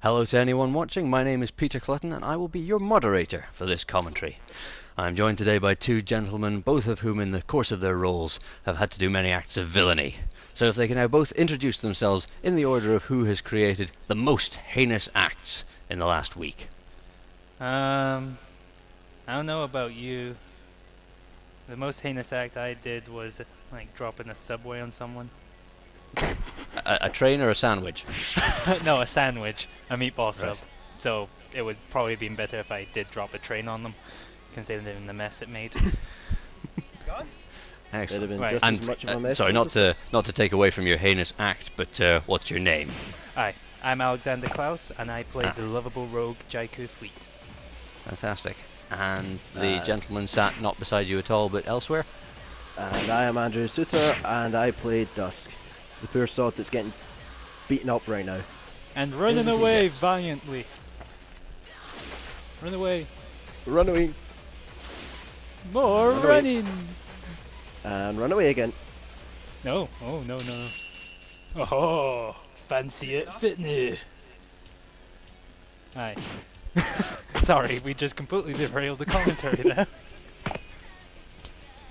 Hello to anyone watching, my name is Peter Clutton and I will be your moderator for this commentary. I am joined today by two gentlemen, both of whom in the course of their roles have had to do many acts of villainy. So if they can now both introduce themselves in the order of who has created the most heinous acts in the last week. I don't know about you. The most heinous act I did was like dropping a Subway on someone. A train or a sandwich? No, a sandwich, a meatball sub. Right. So it would probably been better if I did drop a train on them, considering the mess it made. Excellent. Right. Just as much of a mess Sorry, as not to take away from your heinous act, but what's your name? Hi, I'm Alexander Clowes, and I played the lovable rogue Jaiku Fleet. Fantastic. And the gentleman sat not beside you at all, but elsewhere? And I am Andrew Soutar, and I played Dusk, the poor sod that's getting beaten up right now. And running away valiantly. Run away. Run away, More Run away. running. and run away again. No, oh no no. Oh, fancy it, fitness. Hi. Sorry, we just completely derailed the commentary there.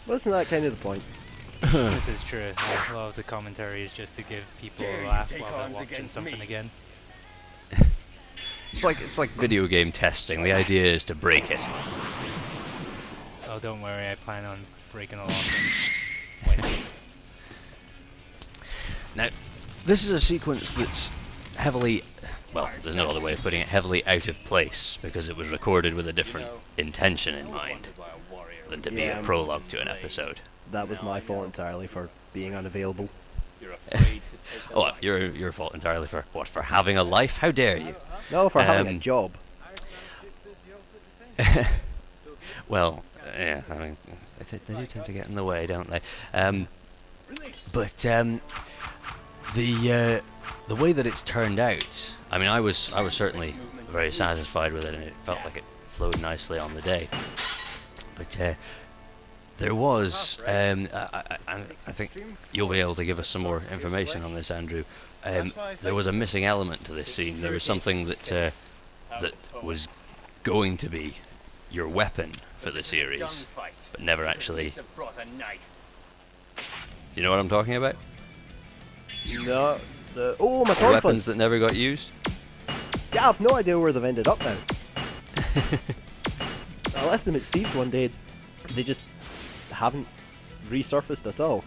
Wasn't that kind of the point? This is true. A lot of the commentary is just to give people a laugh while they're watching something again. It's like video game testing. The idea is to break it. Oh, don't worry, I plan on breaking a lot of things. Wait. Now, this is a sequence that's heavily, well, there's no other way of putting it, heavily out of place, because it was recorded with a different intention in mind than to be a Yeah. prologue to an episode. That was my fault entirely for being unavailable. Oh, your fault entirely for what? For having a life? How dare you? No, for having a Um, job. Well, yeah, I mean, they do tend to get in the way, don't they? But the way that it's turned out, I mean, I was certainly very satisfied with it, and it felt like it flowed nicely on the day. But there was, I think you'll be able to give us some more information on this, Andrew. There was a missing element to this scene. There was something that was going to be your weapon for the series, but never actually. Do you know what I'm talking about? No, my The sword weapons that never got used? Yeah, I've no idea where they've ended up now. I left them at Steve's one day. They just haven't resurfaced at all.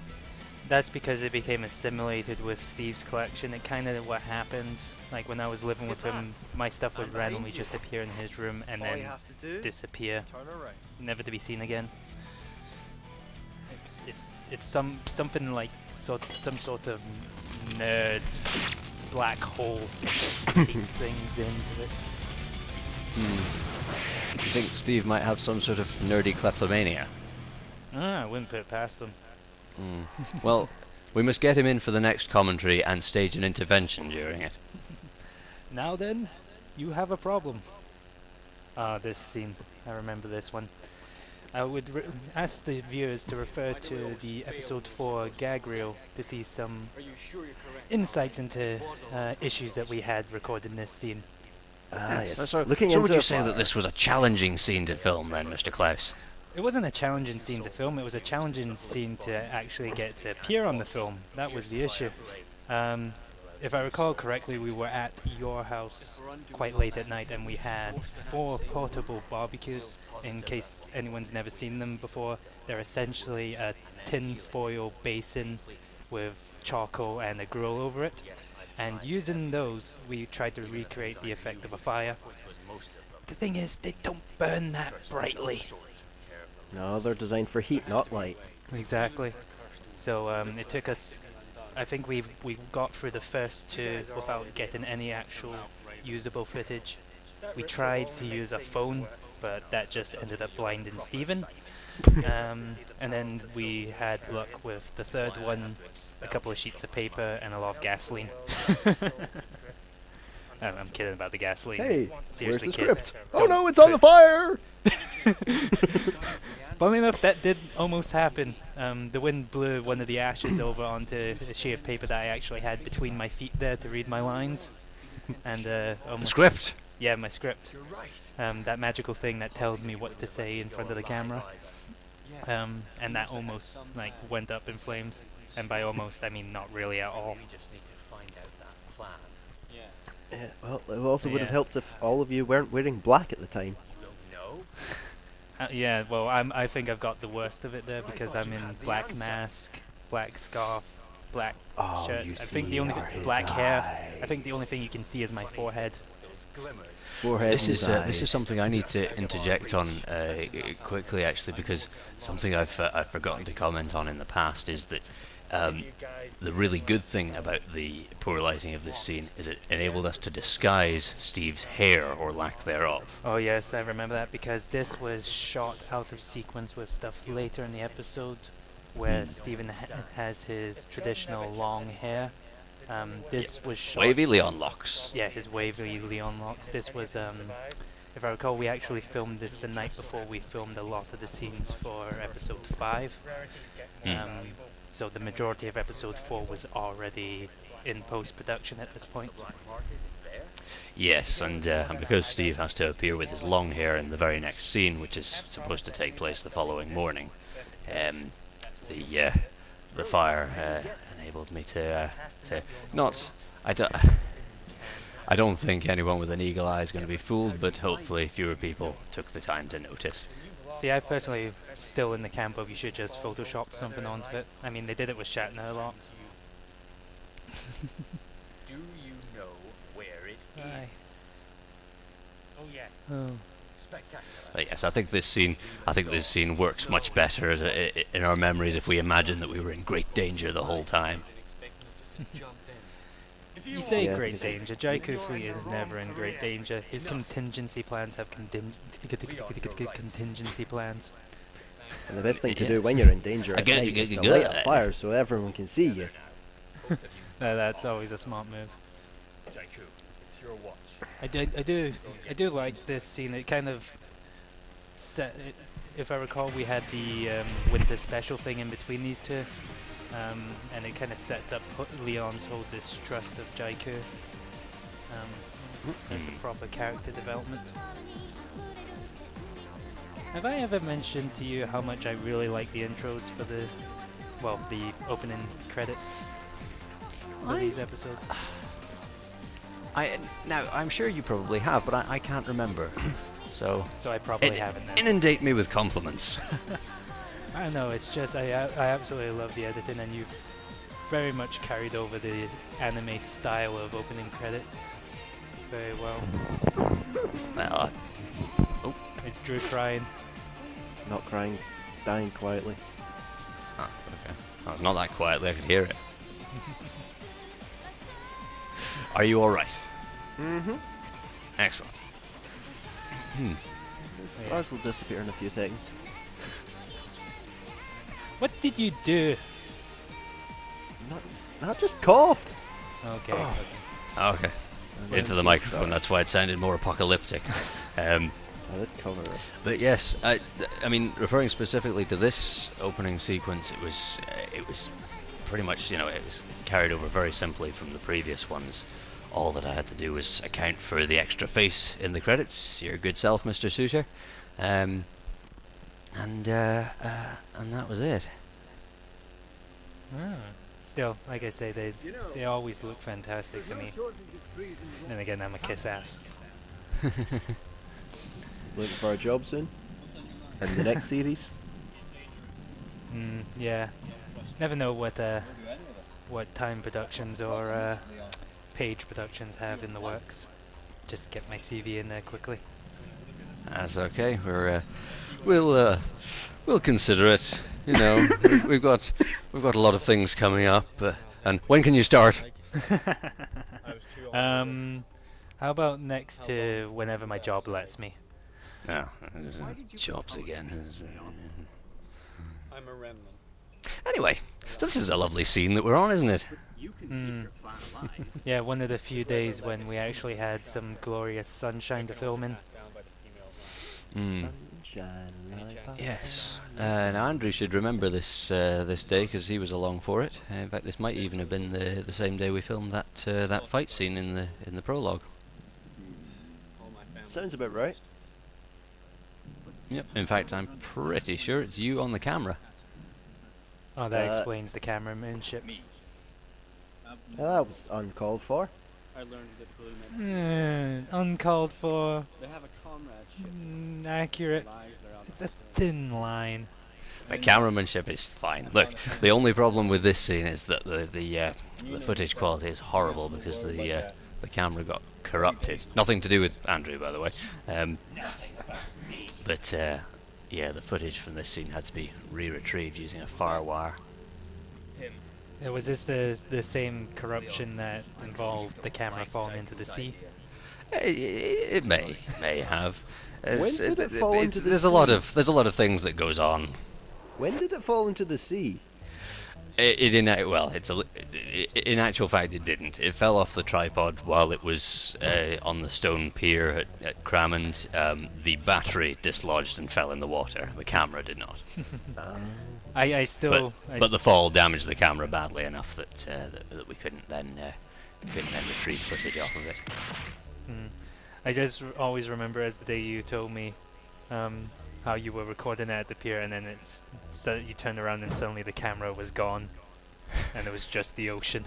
That's because it became assimilated with Steve's collection. It kind of what happens. Like when I was living with him, my stuff would randomly just appear in his room and then disappear, never to be seen again. It's something like some sort of nerd black hole that just takes things into it. You think Steve might have some sort of nerdy kleptomania? I wouldn't put it past them. Well, we must get him in for the next commentary and stage an intervention during it. Now then, you have a problem. This scene. I remember this one. I would ask the viewers to refer to the episode 4 gag reel to see some insights into issues that we had recorded in this scene. Yes. So Looking would into you a say that this was a challenging scene to film then, Mr. Clowes? It wasn't a challenging scene to film, it was a challenging scene to actually get to appear on the film. That was the issue. If I recall correctly, we were at your house quite late at night and we had 4 portable barbecues. In case anyone's never seen them before, they're essentially a tin foil basin with charcoal and a grill over it. And using those, we tried to recreate the effect of a fire. The thing is, they don't burn that brightly. No, they're designed for heat, not light. Exactly. So it took us, I think we got through the first 2 without getting any actual usable footage. We tried to use a phone, but that just ended up blinding Stephen. And then we had luck with the 3rd one, a couple of sheets of paper and a lot of gasoline. I'm kidding about the gasoline. Hey, Seriously, where's the kids. script? Oh no, it's on the fire! Funnily enough, that did almost happen. The wind blew one of the ashes over onto a sheet of paper that I actually had between my feet there to read my lines. and The almost script. yeah, my script. That magical thing that tells me what to say in front of the camera. And that almost like went up in flames. And by almost, I mean not really at all. Yeah, well, it also would have Yeah. helped if all of you weren't wearing black at the time. Yeah, well, I think I've got the worst of it there because I'm in black mask, black scarf, black Oh, shirt. you I think see the only are his black hair. I eyes. think the only thing you can see is my forehead. Forehead This and is eyes. something I need to interject on quickly, actually, because something I've forgotten to comment on in the past is that the really good thing about the poor lighting of this scene is it enabled us to disguise Steve's hair or lack thereof. Oh yes, I remember that because this was shot out of sequence with stuff later in the episode where Stephen has his traditional long hair. This was shot. Wavy Leon locks. Yeah, his wavy Leon locks. This was, if I recall, we actually filmed this the night before we filmed a lot of the scenes for episode 5. So the majority of episode 4 was already in post-production at this point. Yes, and because Steve has to appear with his long hair in the very next scene, which is supposed to take place the following morning, the fire enabled me to not. I don't think anyone with an eagle eye is going to be fooled, but hopefully fewer people took the time to notice. See, I personally still in the camp of you should just Photoshop something onto it. I mean, they did it with Shatner a lot. Do you know where it Aye. is? Oh yes. Oh. Spectacular. But yes, I think this scene works much better in our memories if we imagine that we were in great danger the whole time. You say Yeah. great danger. Jaiku Fleet is never in great danger. His contingency plans have contingency plans. And the best thing to do Yes. when you're in danger at Again, night is to good. light a fire so everyone can see you. That's always a smart move. Jaiku, it's your watch. I do like this scene. It kind of set. If I recall, we had the winter special thing in between these two, and it kind of sets up Leon's whole distrust of Jaiku. As a proper character development. Have I ever mentioned to you how much I really like the intros for the opening credits for these episodes? Now, I'm sure you probably have, but I can't remember. So So I probably haven't then. inundate me with compliments. I don't know, it's just I absolutely love the editing, and you've very much carried over the anime style of opening credits very well. Well, It's Drew crying. Not crying, dying quietly. okay. Oh, not that quietly, I could hear it. Are you alright? Mm-hmm. Excellent. His eyes will disappear in a few seconds. What did you do? Not just coughed. Okay. Oh. okay. Okay. And Into then- the microphone, that's why it sounded more apocalyptic. I did cover it. But yes, I mean, referring specifically to this opening sequence, it was pretty much, it was carried over very simply from the previous ones. All that I had to do was account for the extra face in the credits, your good self, Mr. Soutar, and that was it. Still, like I say, they always look fantastic to me. Then again, I'm a kiss ass. Looking for a job soon? In the next series? Yeah. Never know what Time Productions or Page Productions have in the works. Just get my CV in there quickly. That's okay. We'll consider it. We've got a lot of things coming up. And when can you start? How about next to whenever my job lets me? Oh, jobs again. I'm a remnant. Anyway, so this is a lovely scene that we're on, isn't it? Yeah, one of the few days when we actually had some glorious sunshine to film in. Yes. Now Andrew should remember this day because he was along for it. In fact, this might even have been the same day we filmed that fight scene in the prologue. Sounds about right. Yep. In fact, I'm pretty sure it's you on the camera. Oh, that explains the cameramanship. That was uncalled for. I learned that Blue men Uncalled for. they have a comradeship. Accurate. Lies they're out It's of a thin line. The cameramanship is fine. Look, the only problem with this scene is that the footage quality is horrible because the camera got corrupted. Nothing to do with Andrew, by the way. But yeah, the footage from this scene had to be re-retrieved using a FireWire. Was this the same corruption that involved the camera falling into the sea? It may have. When did it fall into the there's a lot of things that goes on. When did it fall into the sea? In actual fact, it didn't. It fell off the tripod while it was on the stone pier at Crammond. The battery dislodged and fell in the water. The camera did not. But the fall damaged the camera badly enough that we couldn't then retrieve footage off of it. I just always remember as the day you told me how you were recording it at the pier, and then you turned around and suddenly the camera was gone, and it was just the ocean.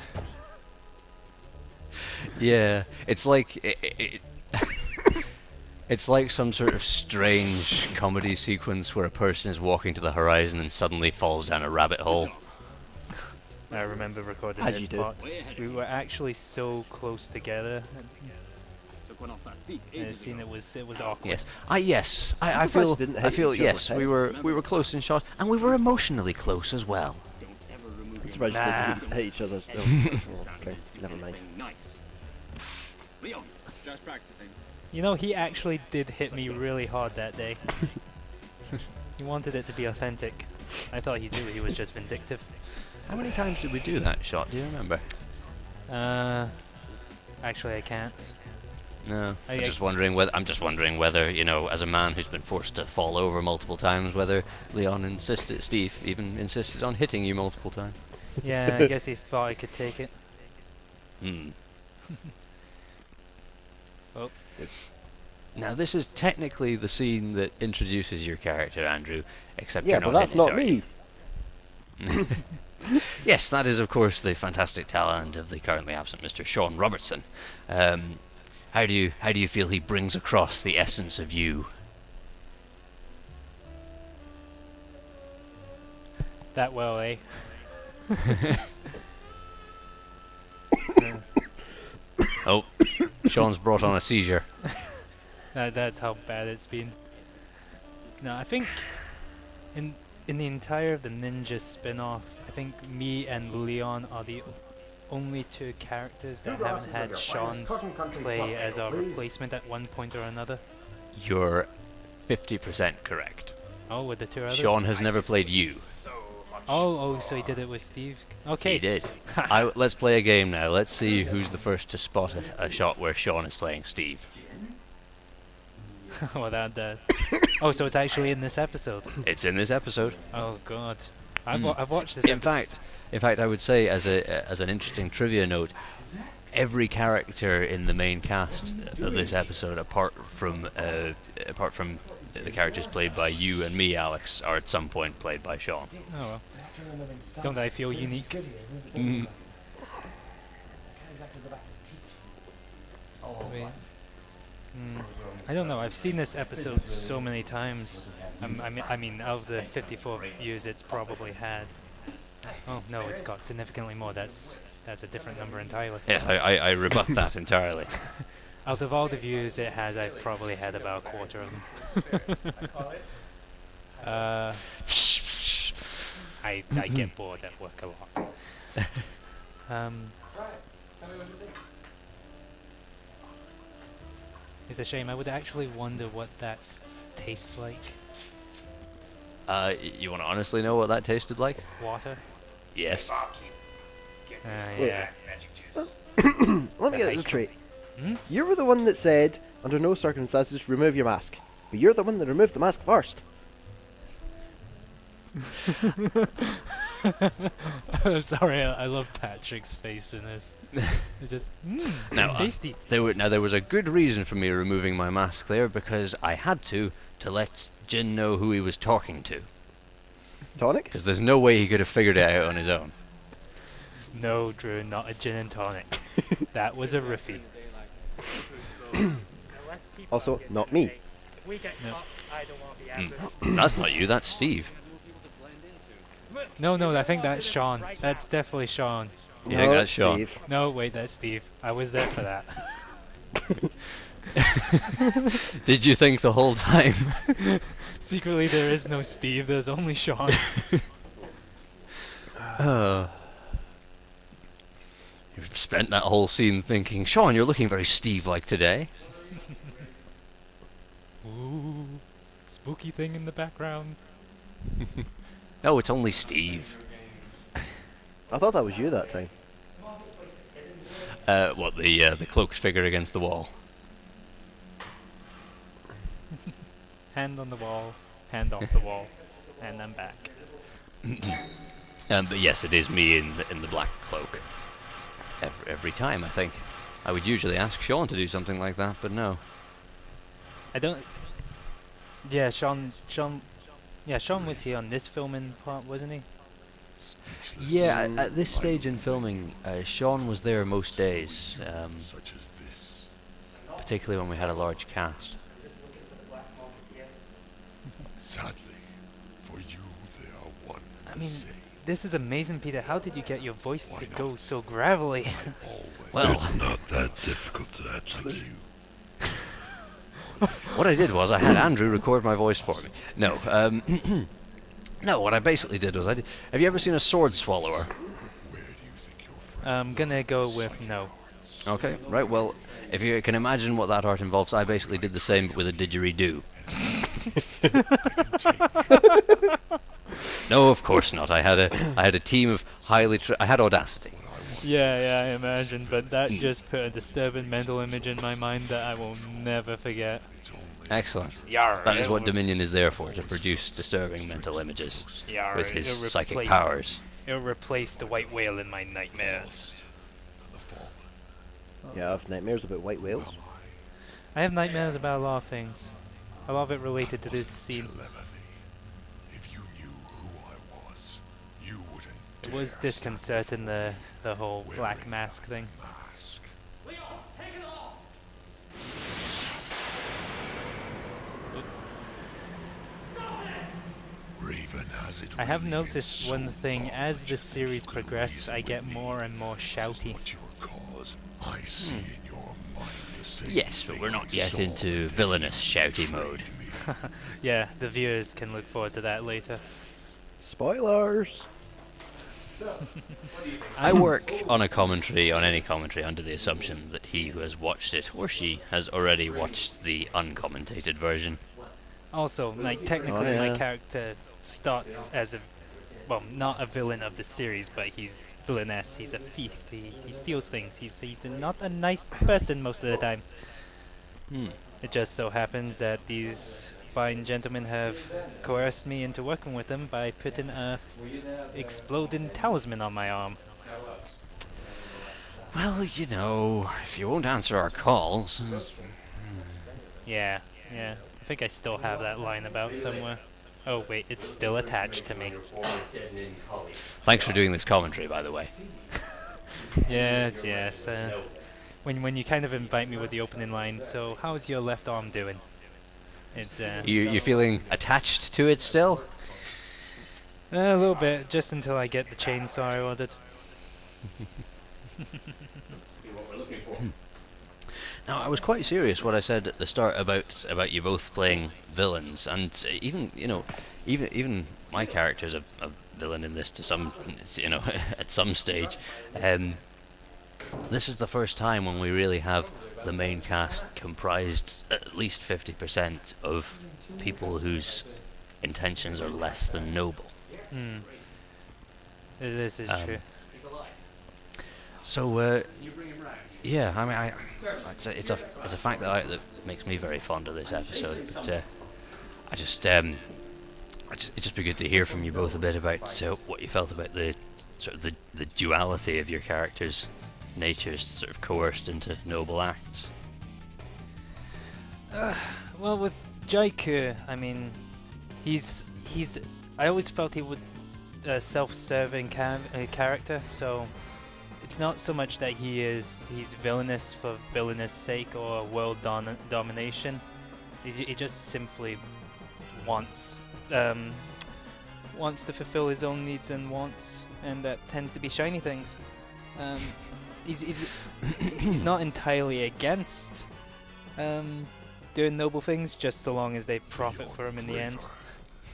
Yeah, it's like it's like some sort of strange comedy sequence where a person is walking to the horizon and suddenly falls down a rabbit hole. I remember recording As this you do. part. We were actually so close together. In a scene, it was awkward. Yes. I I'm surprised feel you didn't hit each yes, other's we were close in shot, and we were emotionally close as well. I'm surprised Nah. you didn't hit each other. Oh, okay, never mind. just practicing. You know, he actually did hit me really hard that day. He wanted it to be authentic. I thought he knew he was just vindictive. How many times did we do that shot? Do you remember? Actually, I can't. No. I- I'm I- just wondering whether, you know, as a man who's been forced to fall over multiple times, whether Steve even insisted on hitting you multiple times. Yeah, I guess he thought I could take it. Hmm. Oh. Now this is technically the scene that introduces your character, Andrew, except Yeah, you're but not that's in it, not are you? me. Yes, that is of course the fantastic talent of the currently absent Mr. Sean Robertson. How do you feel he brings across the essence of you? That well, eh? Oh, Sean's brought on a seizure. That's how bad it's been. No, I think in the entire of the Ninja spin-off, I think me and Leon are the only two characters that haven't had Sean play as our replacement at one point or another. You're 50% correct. Oh, with the two others? Sean has never played you. Oh, so he did it with Steve. Okay. He did. Let's play a game now. Let's see who's the first to spot a shot where Sean is playing Steve. Well, that. Oh, so it's actually in this episode. It's in this episode. Oh God, I've watched this. In fact, I would say as an interesting trivia note, every character in the main cast of this episode, apart from the characters played by you and me, Alex, are at some point played by Sean. Oh well. Don't I feel unique? Mm. I don't know. I've seen this episode so many times. I mean, of the 54 views it's probably had. Oh no, it's got significantly more. That's a different number entirely. Yes, I rebut that entirely. Out of all the views it has, I've probably had about a quarter of them. I get bored at work a lot. It's a shame. I would actually wonder what that tastes like. You want to honestly know what that tasted like? Water? Yes. Yeah. Let me get this straight. Hmm? You were the one that said, under no circumstances, remove your mask. But you're the one that removed the mask first. I'm sorry, I love Patrick's face in this. It's just, Now, tasty. there was a good reason for me removing my mask there, because I had to let Jin know who he was talking to. Tonic? Because there's no way he could have figured it out on his own. No, Drew, not a gin and tonic. That was a riffy. Also, not me. No. That's not you, that's Steve. No, I think that's Sean. That's definitely Sean. You think that's Sean? Steve. No, wait, that's Steve. I was there for that. Did you think the whole time? Secretly, there is no Steve. There's only Sean. You've spent that whole scene thinking, Sean, you're looking very Steve-like today. Ooh, spooky thing in the background. No, it's only Steve. I thought that was you that time. What, the cloaked figure against the wall? Hand on the wall, hand off the wall, and I'm back. But yes, it is me in the black cloak. Every time, I think. I would usually ask Sean to do something like that, but no. I don't. Yeah, Sean was here on this filming part, wasn't he? Yeah, at this stage in filming, Sean was there most days, Such as this. particularly when we had a large cast. Sadly, for you they are one and I the mean, same. this is amazing, Peter. How did you get your voice to go so gravelly? Always. Well, not that difficult to actually you. what I did was I had Andrew record my voice for me. No, no, what I basically did was have you ever seen a sword swallower? Where do you think your friend I'm gonna go with no. Okay, right, well, if you can imagine what that art involves, I basically did the same but with a didgeridoo. No, of course not. I had a team of I had Audacity. Yeah, I imagine, but that just put a disturbing mental image in my mind that I will never forget. Excellent. Yarr, That is what Dominion is there for, to produce disturbing mental images Yarr, with his it'll psychic replace- powers. It'll replace the white whale in my nightmares. the fall? Yeah, I have nightmares about white whales. I have nightmares about a lot of things. A lot of it related to this scene. Telepathy. If you knew who I was, you wouldn't It was dare disconcerting, the whole black mask thing. ask. Raven has it I have really noticed been one so thing, long as the series you could progresses, I reason get with me. more and more shouty. What your cause, I see in your mind the same Yes, but thing we're I not yet saw into when villainous shouty you mode. betrayed me. Yeah, the viewers can look forward to that later. Spoilers! I work on any commentary under the assumption that he who has watched it, or she, has already watched the uncommentated version. Also, like, technically Oh, yeah. my character starts as a, well, not a villain of the series, but he's villainess. He's a thief. He steals things. He's not a nice person most of the time. It just so happens that these fine gentlemen have coerced me into working with them by putting a exploding talisman on my arm. Well, you know, if you won't answer our calls... Yeah. I think I still have that line about somewhere. Oh wait, it's still attached to me. Thanks for doing this commentary, by the way. Yes. When you kind of invite me with the opening line, so how's your left arm doing? It's You feeling attached to it still? a little bit, just until I get the chainsaw I ordered. Now, I was quite serious what I said at the start about you both playing villains, and even my character's a villain in this to some, at some stage. This is the first time when we really have the main cast comprised at least 50% of people whose intentions are less than noble. This is true. So, yeah, I mean, it's a fact that makes me very fond of this episode. But it'd just be good to hear from you both a bit about what you felt about the sort of the duality of your characters' natures, sort of coerced into noble acts. Well, with Jaiku, I mean, he's. I always felt he would self-serving character, so it's not so much that he's villainous for villainous sake or world domination. He just simply wants to fulfill his own needs and wants, and that tends to be shiny things. He's not entirely against doing noble things, just so long as they profit for him in the end.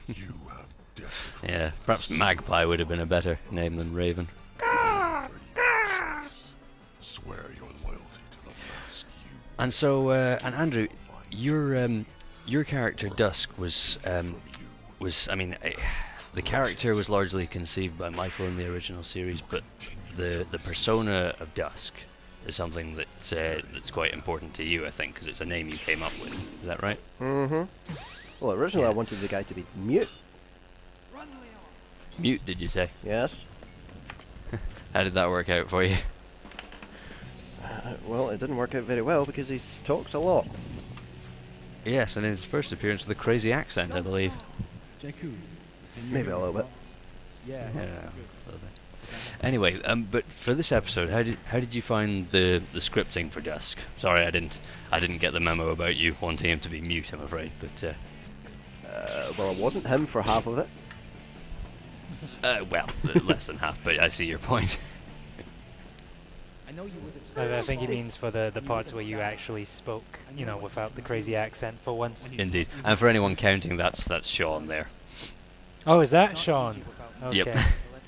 You have definitely Yeah, perhaps Magpie would have been a better name than Raven. swear your loyalty to the mask. And so, and Andrew, your character Dusk was I mean, the character was largely conceived by Michael in the original series, but the persona of Dusk is something that's quite important to you, I think, because it's a name you came up with. Is that right? Mm-hmm. Well, originally Yeah. I wanted the guy to be mute. Mute, did you say? Yes. How did that work out for you? Well, it didn't work out very well because he talks a lot. Yes, and in his first appearance with a crazy accent, I believe. Maybe a little bit. Yeah, a little bit. Anyway, but for this episode, how did you find the scripting for Dusk? Sorry, I didn't get the memo about you wanting him to be mute, I'm afraid. But Well, it wasn't him for half of it. well, less than half. But I see your point. I think he means for the parts where you actually spoke, without the crazy accent for once. Indeed, and for anyone counting, that's Sean there. Oh, is that Sean? Okay. Yep.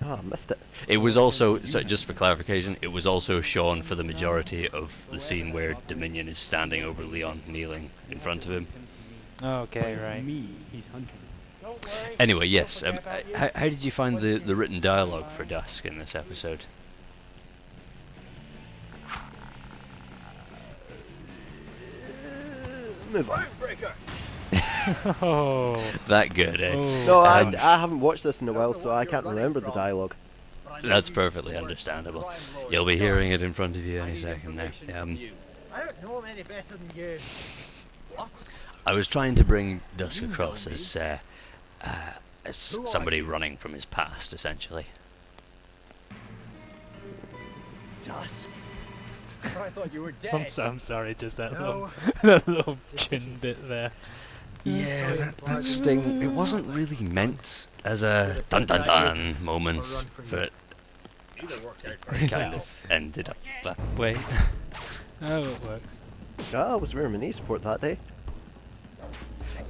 Ah, missed it. It was also, so just for clarification, it was also Sean for the majority of the scene where Dominion is standing over Leon, kneeling in front of him. Okay, right. Anyway, yes. How did you find the written dialogue for Dusk in this episode? Move on. Oh. That good, eh? No, I Um, haven't watched this in a while, so I can't remember the dialogue. That's perfectly understandable. You'll be hearing it in front of you any second there. I don't know him any better than you. I was trying to bring Dusk across as somebody running from his past, essentially. Dusk. I thought you were dead. I'm sorry, just that No. that little chin bit there. Yeah, that sting, it wasn't really meant as a dun-dun-dun moment, but it kind of ended up that way. Oh, it works. Ah, I was wearing my knee support that day.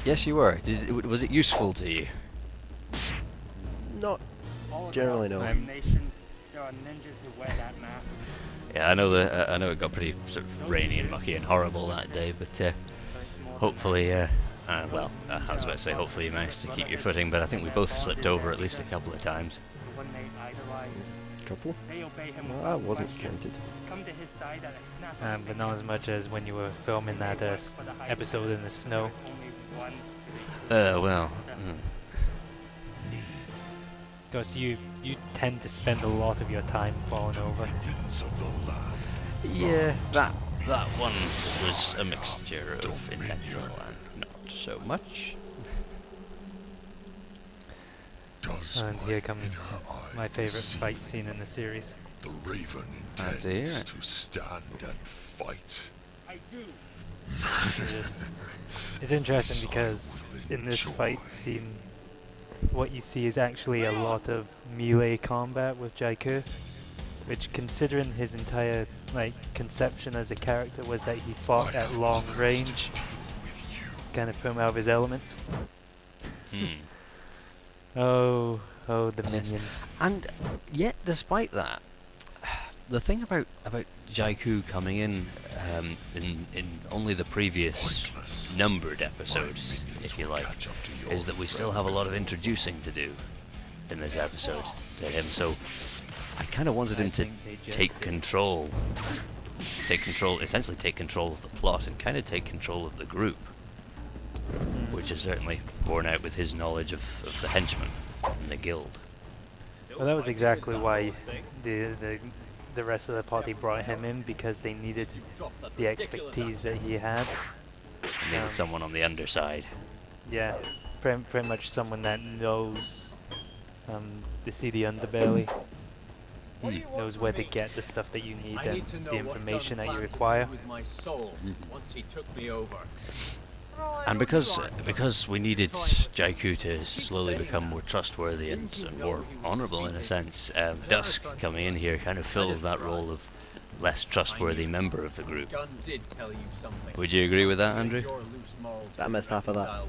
Yes, you were. Was it useful to you? Not generally, no. Nations, there are ninjas who wear that mask. Yeah, I know it got pretty sort of rainy and mucky and horrible that day, but hopefully, well, I was about to say hopefully you managed to keep your footing, but I think we both slipped over at least a couple of times. When they idolize, Couple? they obey him No, I without wasn't question. counted. Come to his side at a snap of a But not as much as when you were filming that episode in the snow. Only one Well, Because you tend to spend a lot of your time falling over. Minions of the land. yeah, that one was a mixture of intentional and not so much. Does And here comes inner my eye favourite deceive fight scene in the series. The raven Glad to hear intends it. to stand and fight. I do. It is. It's interesting because in this fight scene, what you see is actually a lot of melee combat with Jaiku, which, considering his entire conception as a character was that he fought at long range, kind of put him out of his element. Oh, the Yes. minions. And yet, despite that, the thing about Jaiku coming in only the previous numbered episodes, if you like, is that we still have a lot of introducing to do in this episode to him. So I kind of wanted him to take control, essentially take control of the plot and kind of take control of the group, which which is certainly borne out with his knowledge of the henchmen in the guild. Well, that was exactly why the rest of the party brought him in, because they needed the expertise that he had. He needed Um, someone on the underside. Yeah, pretty much someone that knows the seedy underbelly, knows where to get the stuff that you need and the information that you require. And because we needed Jaiku to slowly become more trustworthy and more honourable in a sense, Dusk coming in here kind of fills that role of less trustworthy member of the group. Would you agree with that, Andrew? I missed half of that.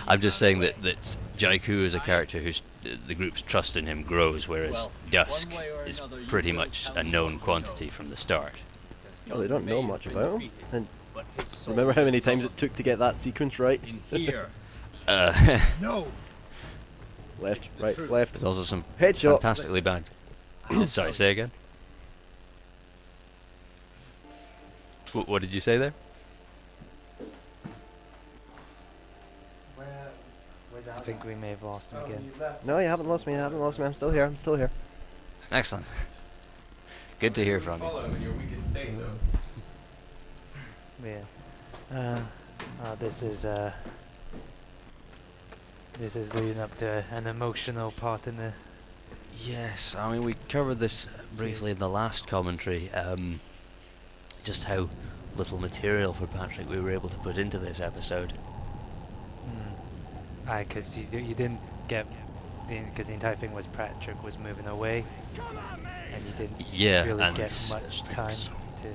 I'm just saying that Jaiku is a character who's the group's trust in him grows, whereas Dusk is pretty much a known quantity from the start. Well, they don't know much about him. And remember how many times it took to get that sequence right? No! Left, right, left. There's also some Headshot. fantastically bad. Sorry, say again. What did you say there? I think we may have lost him again. No, you haven't lost me. You haven't lost me. I'm still here. I'm still here. Excellent. Good to hear from you. Yeah. This is leading up to an emotional part in the. Yes, I mean we covered this briefly in the last commentary. Just how little material for Patrick we were able to put into this episode. Because you didn't get, because the entire thing was Patrick was moving away, and you didn't really and get much time to.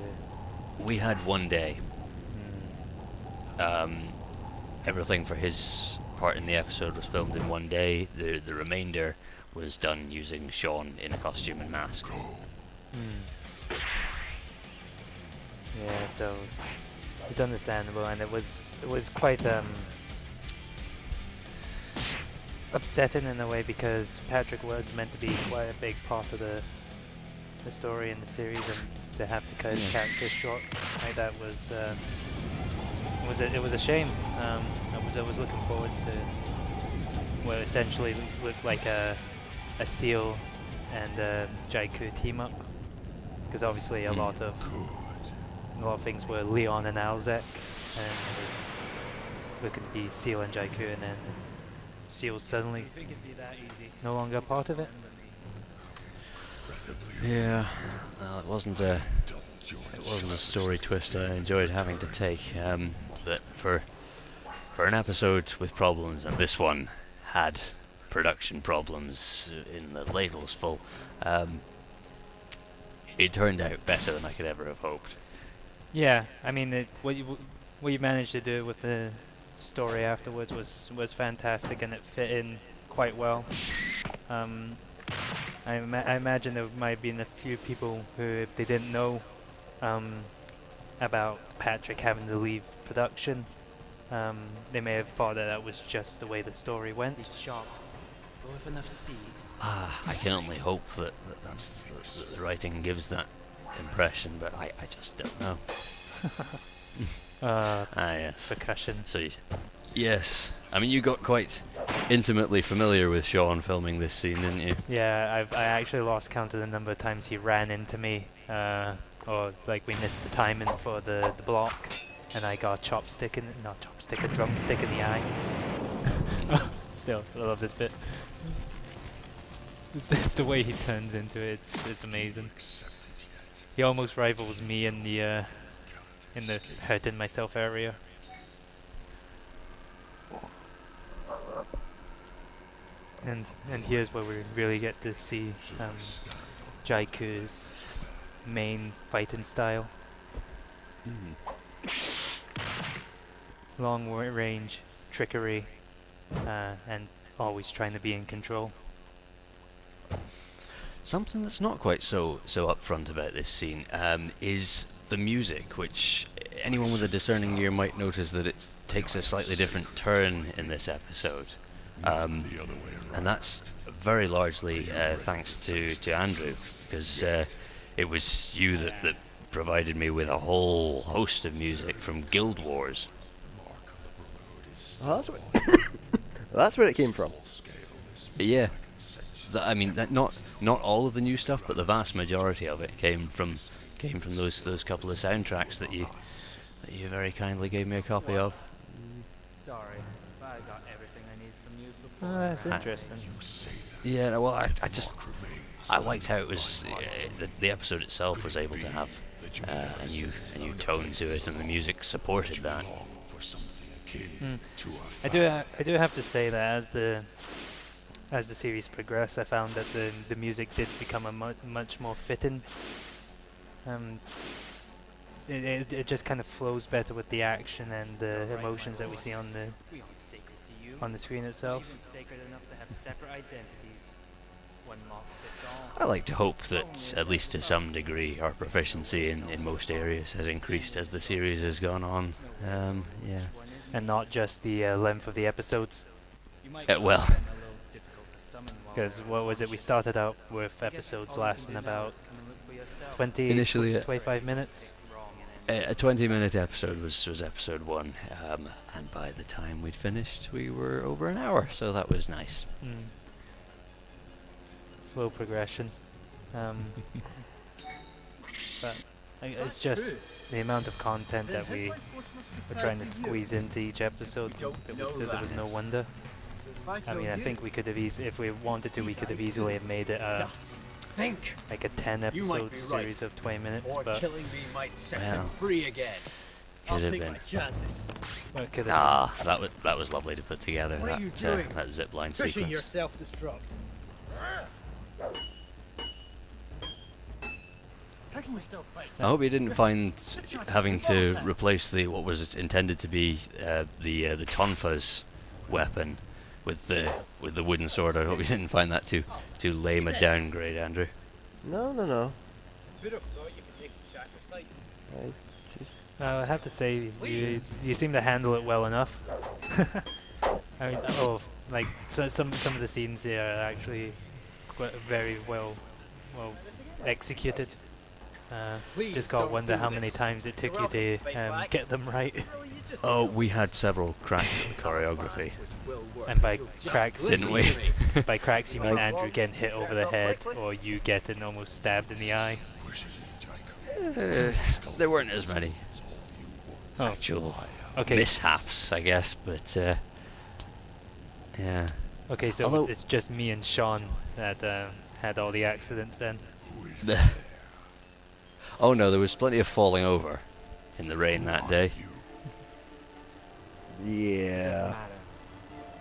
we had one day. Everything for his part in the episode was filmed in one day. The remainder was done using Sean in a costume and mask. Yeah, so it's understandable, and it was quite upsetting in a way, because Patrick was meant to be quite a big part of the story in the series, and to have to cut his character short like that was it was a shame. I was looking forward to what essentially looked like a Seal and Jaiku team up, because obviously a lot of things were Leon and Alzek, and it was looking to be Seal and Jaiku, and then Seal suddenly no longer a part of it. Yeah, well, it wasn't a story twist I enjoyed having to take. But for an episode with problems, and this one had production problems in the ladles full, it turned out better than I could ever have hoped. Yeah, I mean, what you managed to do with the story afterwards was fantastic, and it fit in quite well. I imagine there might have been a few people who, if they didn't know about Patrick having to leave production, they may have thought that was just the way the story went. With enough speed. I can only hope that the writing gives that impression, but I just don't know. Yes. Percussion. So, yes. I mean, you got quite intimately familiar with Sean filming this scene, didn't you? Yeah, I actually lost count of the number of times he ran into me, or like we missed the timing for the block, and I got a drumstick in the eye. Still, I love this bit. It's the way he turns into it. It's amazing. He almost rivals me in the hurting myself area. And here's where we really get to see Jaiku's main fighting style. Long range, trickery, and always trying to be in control. Something that's not quite so upfront about this scene is the music, which anyone with a discerning ear might notice that it takes a slightly different turn in this episode. And that's very largely thanks to Andrew, because it was you that provided me with a whole host of music from Guild Wars. Oh, that's where it came from. Yeah. I mean, not all of the new stuff, but the vast majority of it came from those couple of soundtracks that you very kindly gave me a copy of. Sorry, but I got everything I need from you before. Oh, that's interesting. Yeah, well, I liked how it was. The episode itself was able to have a new tone to it, and the music supported that. I do have to say that as the series progressed, I found that the music did become a much more fitting. It just kind of flows better with the action and the emotions that we see on the We aren't sacred to you. screen itself. Even sacred enough to have separate identities. One mark fits all. I like to hope that, at least to some degree, our proficiency in most areas has increased as the series has gone on. Yeah. And not just the length of the episodes. Well, Because what was it? We started out with episodes lasting about 20, Initially, 25 minutes. a 20-minute episode was episode 1, and by the time we'd finished, we were over an hour, so that was nice. Slow progression. But it's just the amount of content that we were trying to squeeze into each episode that there was no wonder. I mean, I think we could have if we wanted to, we could have easily have made it like a 10-episode series of 20 minutes, but killing me might set Well, them free again. could have Take been. my chances. well, it could have That was lovely to put together. What are you doing? That zipline Pushing sequence. your self-destruct. How can we still fight? I hope you didn't find having to replace what was intended to be the Tonfa's weapon with the wooden sword. I hope you didn't find that too lame a downgrade, Andrew. No. I have to say, you seem to handle it well enough. I mean, like some of the scenes here are actually quite very well executed. Just gotta wonder how many times it took you to get them right. Oh, we had several cracks at the choreography. And by cracks, Didn't we? by cracks you mean Andrew getting hit over the head, or you getting almost stabbed in the eye. There weren't as many Oh, actual okay. mishaps, I guess, but yeah. Okay, so Although- it's just me and Sean that had all the accidents then. Oh no, there was plenty of falling over in the rain that day. Doesn't Yeah. matter.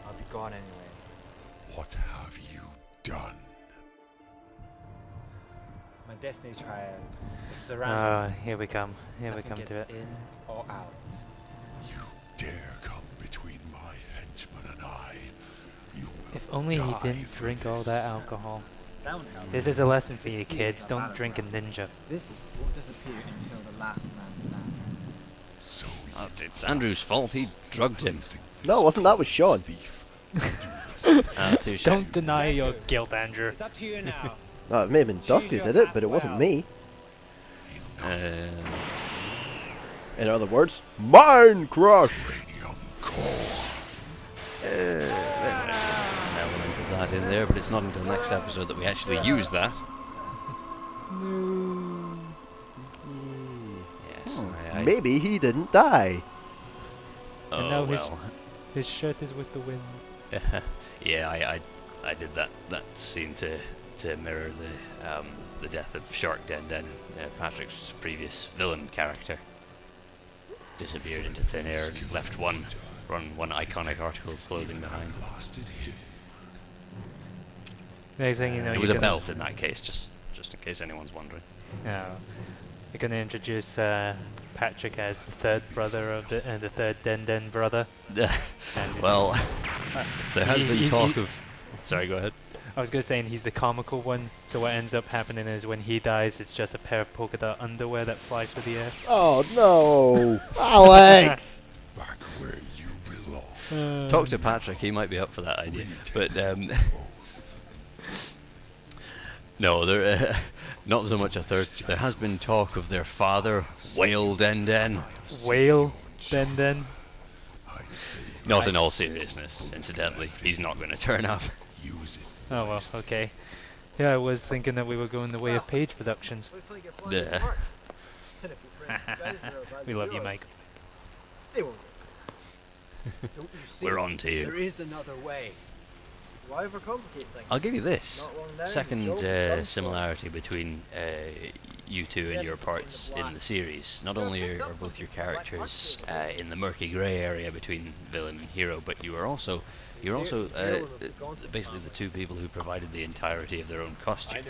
I'll be gone anyway. What have you done? My destiny triad is surrounded. Here we come. Here we Nothing come gets to it. in or out. You dare come between my henchman and I. You will If only he die didn't for drink all this. that alcohol. Down. This is a lesson for you kids. Don't drink a ninja. This won't disappear until the last man stands. So It's Andrew's fault. He drugged him. No, it wasn't. That was Sean. thief. Touche. Don't deny your guilt, Andrew. It's up to you now. It may have been Dusty did it, but it wasn't me. In other words, Mind Crush! Uranium core. An element of that in there, but it's not until next episode that we actually use that. Yes. Maybe he didn't die. Oh, And now well. his shirt is with the wind. Yeah, I did that scene to mirror the death of Shark Den Den, Patrick's previous villain character. Disappeared into thin air and left one iconic article of clothing behind. Blasted him. Next thing you know, It you're was a gonna- belt in that case, just in case anyone's wondering. Yeah. You're gonna introduce Patrick as the third brother of the third Den Den brother. And Well, there has been he- talk he- of. Sorry, go ahead. I was gonna say he's the comical one. So what ends up happening is when he dies, it's just a pair of polka dot underwear that fly through the air. Oh no! Alex! Back where you belong. Talk to Patrick, he might be up for that idea. But no, there not so much a third. There has been talk of their father, Whale Den Den. Whale Den Den. I say Not in all seriousness, incidentally. He's not going to turn up. Use it. Oh well, okay. Yeah, I was thinking that we were going the way of Page Productions. Looks like you're planning Yeah. to work. And if your friends and guys are about We to love do you, it, Mike. They won't. Don't you see? We're on to you. There is another way. Why overcomplicate things? I'll give you this. Not long down, Second Joe, done for. similarity between you two and your parts in the series. Not only are both your characters in the murky grey area between villain and hero, but you're also basically the two people who provided the entirety of their own costumes.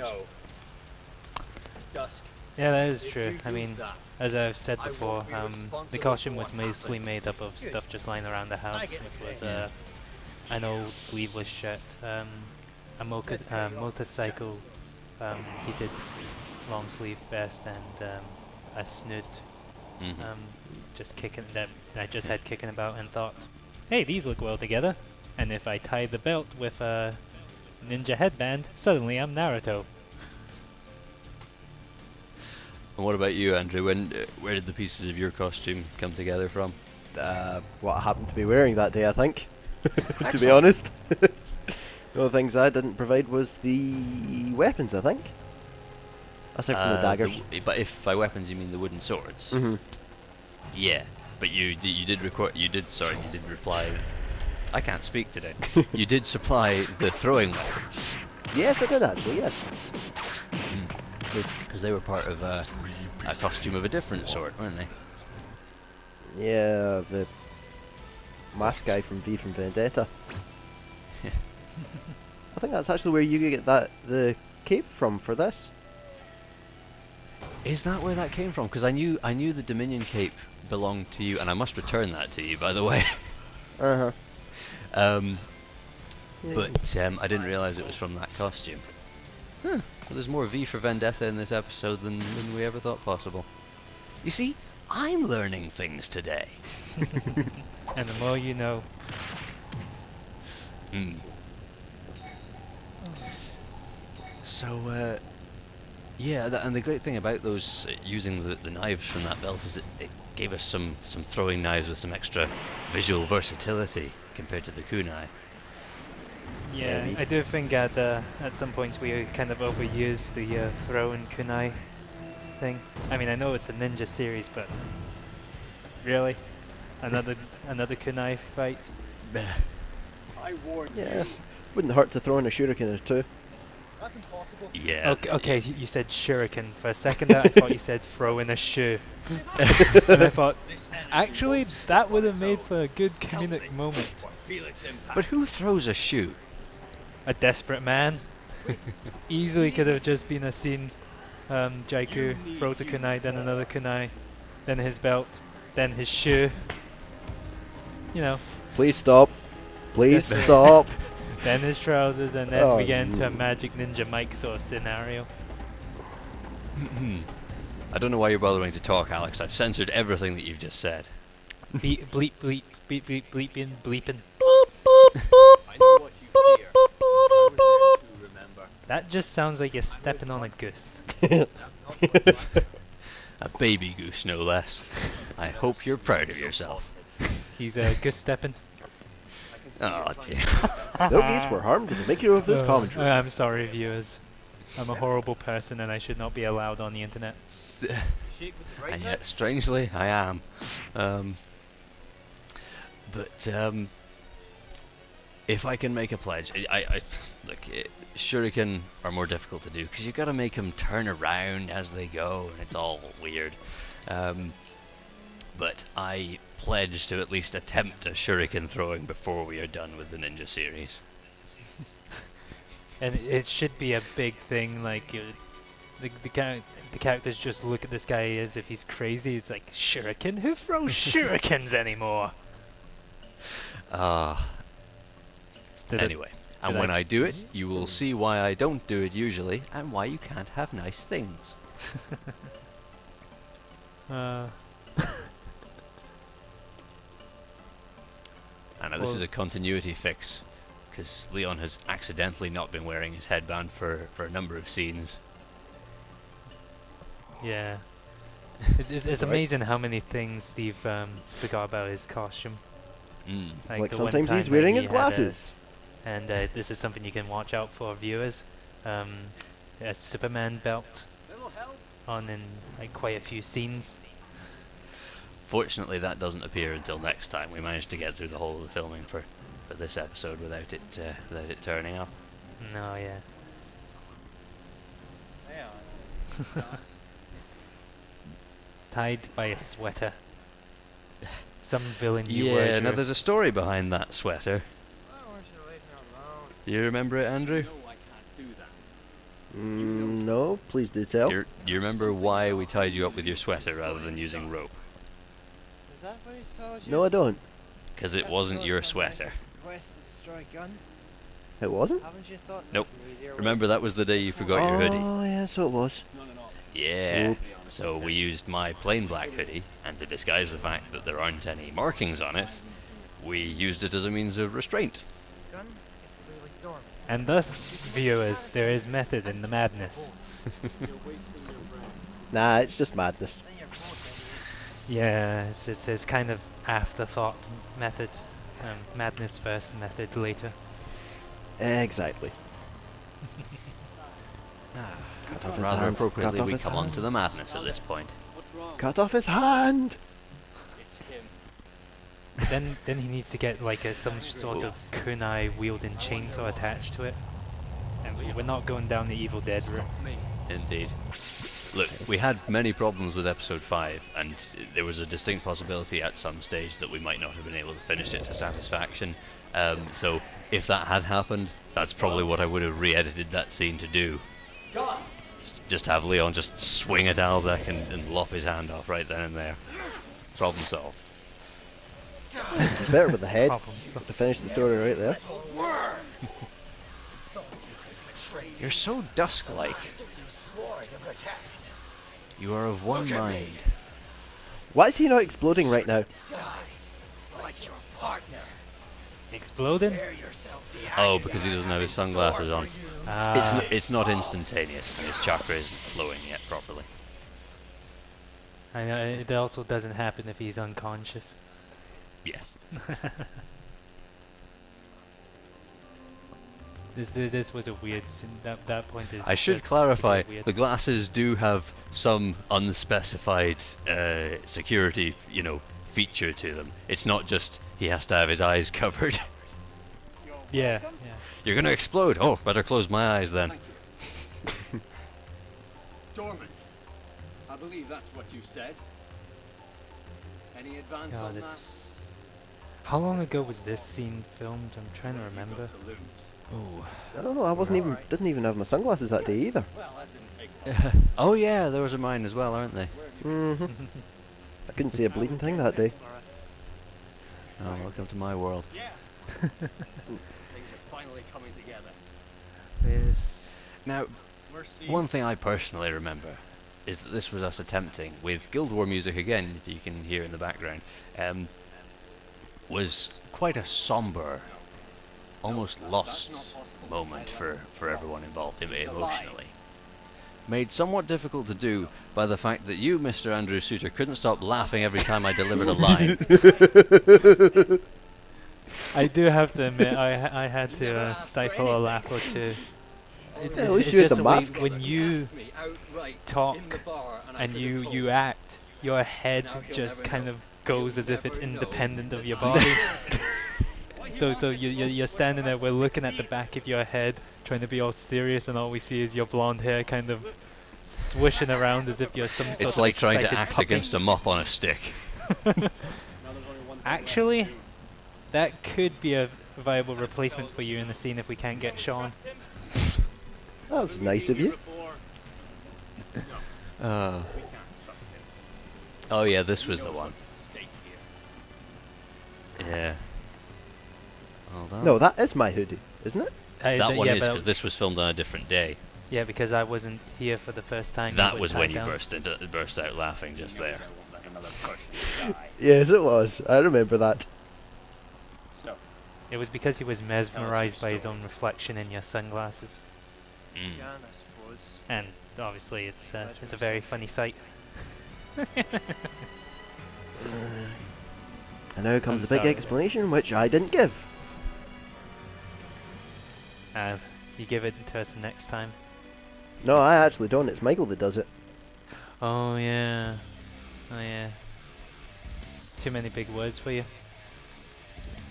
Dusk. Yeah, that is If true. you I mean, use that, as I've said I before, won't be the responsible costume for was what mostly happens. made up of stuff just lying around the house. get It the was credit. an old sleeveless shirt, a motorcycle heated long sleeve vest, and a snood. Mhm. Just kicking that I just had kicking about and thought, hey, these look well together. And if I tie the belt with a ninja headband, suddenly I'm Naruto. And what about you, Andrew? Where did the pieces of your costume come together from? What I happened to be wearing that day, I think. To be Excellent. honest. The only things I didn't provide was the weapons, I think. Aside from the daggers. But if by weapons you mean the wooden swords, Mm-hmm. yeah. But you did reply. I can't speak today. You did supply the throwing weapons Yes, I did actually, yes. because they were part of a costume of a different sort, weren't they? Yeah, the mask guy from V from Vendetta. I think that's actually where you get the cape from for this. Is that where that came from? Because I knew the Dominion cape belonged to you, and I must return that to you, by the way. Uh-huh. But I didn't realise it was from that costume. Huh. So there's more V for Vendetta in this episode than we ever thought possible. You see, I'm learning things today. And the more you know. Mm. So, yeah, and the great thing about those using the knives from that belt is it gave us some throwing knives with some extra visual versatility compared to the kunai. Yeah, Maybe. I do think at some points we kind of overused the throw and kunai thing. I mean, I know it's a ninja series, but really, another kunai fight. I warned you. Yeah. Wouldn't hurt to throw in a shuriken or two. That's impossible. Yeah. Okay, you said shuriken. For a second there, I thought you said throw in a shoe. And I thought, actually, that would have made for a good comedic moment. But who throws a shoe? A desperate man. Easily could have just been a scene. Jaiku throws a kunai, then another kunai, then his belt, then his shoe. You know, Please stop. Please That's right. stop. then his trousers, and then Oh, we get into a no. magic ninja Mike sort of scenario. I don't know why you're bothering to talk, Alex. I've censored everything that you've just said. Bleep, bleep, bleep, bleep, bleep, bleeping, bleeping. I know what you fear. I was there to remember. That just sounds like you're stepping on a goose. A baby goose, no less. I hope you're proud of yourself. He's goose stepping. Oh dear. No geese were harmed in the making of this commentary. I'm sorry, viewers. I'm a horrible person and I should not be allowed on the internet. Shake with the right And hand. yet, strangely, I am. But if I can make a pledge, I look. Shuriken are more difficult to do because you got to make them turn around as they go, and it's all weird. But I pledge to at least attempt a shuriken throwing before we are done with the ninja series. And it should be a big thing, like the characters just look at this guy as if he's crazy. It's like, shuriken? Who throws shurikens anymore? Did it- Anyway, and did when I- I do it, you will see why I don't do it usually, and why you can't have nice things. And now this Well- is a continuity fix, because Leon has accidentally not been wearing his headband for a number of scenes. Yeah. It's Right. amazing how many things Steve forgot about his costume. Like the one sometimes time he's that wearing he his had a- glasses. and this is something you can watch out for, viewers. A Superman belt on in like quite a few scenes. Fortunately, that doesn't appear until next time. We managed to get through the whole of the filming for this episode without it turning up. No, yeah. Tied by a sweater. Some villain you were. Yeah, now Drew. there's a story behind that sweater. You remember it, Andrew? No, I can't do that. No, please do tell. You remember why we tied you up with your sweater rather than using rope? Is that what he's told you? No, I don't. Because it wasn't your sweater. Quest to destroy gun? It wasn't? Haven't you thought Nope. there's an easier way? Remember that was the day you forgot your hoodie? Oh, yeah, so it was. Yeah. Oop. So we used my plain black hoodie, and to disguise the fact that there aren't any markings on it, we used it as a means of restraint. Gun is clearly dormant. And thus, viewers, there is method in the madness. Nah, it's just madness. Yeah, it's kind of afterthought method. Madness first, method later. Exactly. Cut off his Rather hand, appropriately, cut off we his come on hand. to the madness at this point. Cut off his hand! It's him. Then he needs to get like some sort of kunai wielding chainsaw attached to it. And we're not going down the Evil Dead route. Indeed. Look, we had many problems with episode 5, and there was a distinct possibility at some stage that we might not have been able to finish it to satisfaction. So if that had happened, that's probably what I would have re-edited that scene to do. Just have Leon just swing at Alzak and lop his hand off right then and there. Problem solved. It's better with the head Problem solved. to finish the story right there. You're so dusk-like. You are of one mind. Why is he not exploding right now? Exploding? Oh, because he doesn't have his sunglasses on. Ah, It's not instantaneous. His chakra isn't flowing yet properly. I know, it also doesn't happen if he's unconscious. Yeah. This was a weird scene. That point is. I should that's clarify, pretty weird. the glasses do have some unspecified security, feature to them. It's not just he has to have his eyes covered. Yeah, yeah. You're gonna explode. Oh, better close my eyes then. Dormant. I believe that's what you said. Any advance God, on that? it's. How long ago was this scene filmed? I'm trying to remember. To lose. Oh. I don't know, I didn't even have my sunglasses that day either. Well, that didn't take long. Oh yeah, those are mine as well, aren't they? Mm-hmm. I couldn't see a bleeding thing that day. Oh, welcome to my world. Yeah. Things are finally coming together. This. Now, We're seeing one thing I personally remember is that this was us attempting, with Guild War music again, if you can hear in the background, was quite a somber, almost lost moment for everyone involved emotionally. Made somewhat difficult to do by the fact that you, Mr. Andrew Soutar, couldn't stop laughing every time I delivered a line. I do have to admit, I had to stifle a laugh or two. At least you had just the the way mask. when you asked me outright talk in the bar and I and couldn't you believe act, your head Now he'll just never kind know. of goes as if He'll it's never know independent of your that body. I- So you're standing there, we're looking at the back of your head, trying to be all serious, and all we see is your blonde hair kind of swishing around as if you're some sort It's of like trying to excited act puppy. against a mop on a stick. Now there's only one thing Actually, left to do. that could be a viable replacement for you in the scene if we can't get Sean. That was nice of you. Before, Uh, we can't trust him. oh yeah, this was the Knows one. what's at stake here. Yeah. Hold on. No, that is my hoodie, isn't it? That one yeah, is but- because this was filmed on a different day. Yeah, because I wasn't here for the first time. That it was tied when you down. burst out laughing just there. I won't let another person die. Yes, it was. I remember that. So, It was because he was mesmerized by his own reflection in your sunglasses, Mm. Gun, I suppose. and obviously it's a very funny sight. And And now comes I'm the big sorry. explanation, which I didn't give. You give it to us next time. No, I actually don't. It's Michael that does it. Oh yeah. Oh yeah. Too many big words for you.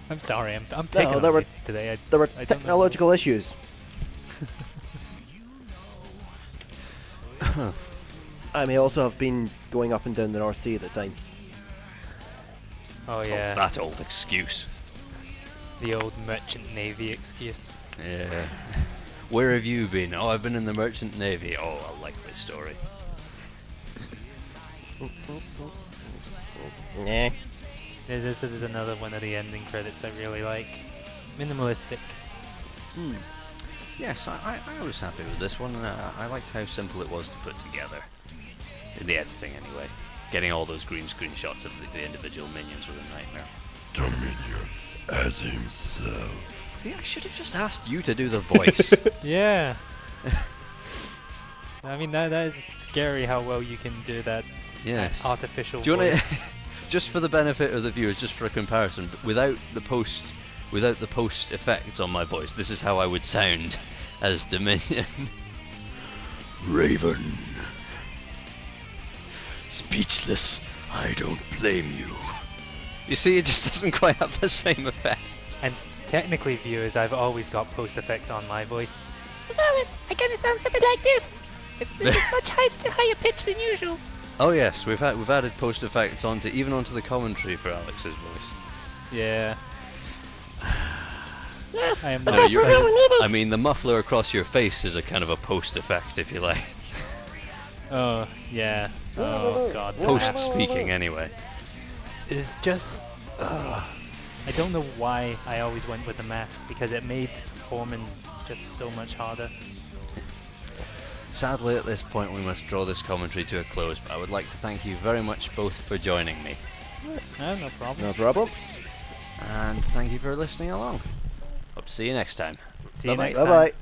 I'm sorry. I'm picking No, on there were you today. there were I don't know. technological issues. I may also have been going up and down the North Sea at the time. Oh Oh, yeah. that old excuse. The old merchant navy excuse. Yeah. Where have you been? Oh, I've been in the merchant navy. Oh, a likely story. Nah. This is another one of the ending credits I really like. Minimalistic. Yes, I was happy with this one. I liked how simple it was to put together. In the editing, anyway. Getting all those green screen shots of the individual minions was a nightmare. Dominion as himself. See, I should have just asked you to do the voice. Yeah. I mean that is scary how well you can do that Yes. artificial Do you want voice. to, just for the benefit of the viewers, just for a comparison, but without the post effects on my voice, this is how I would sound as Dominion. Raven. Speechless, I don't blame you. You see, it just doesn't quite have the same effect. And technically, viewers, I've always got post effects on my voice. I kind of sound something like this. It's much higher pitch than usual. Oh yes, we've added post effects onto the commentary for Alex's voice. Yeah. I am No, not. I mean, the muffler across your face is a kind of a post effect, if you like. Oh yeah. Oh god. Post speaking, anyway. It's just. I don't know why I always went with the mask because it made performing just so much harder. Sadly, at this point, we must draw this commentary to a close, but I would like to thank you very much both for joining me. No problem. No problem. And thank you for listening along. Hope to see you next time. See you Bye-bye. next Bye time. bye.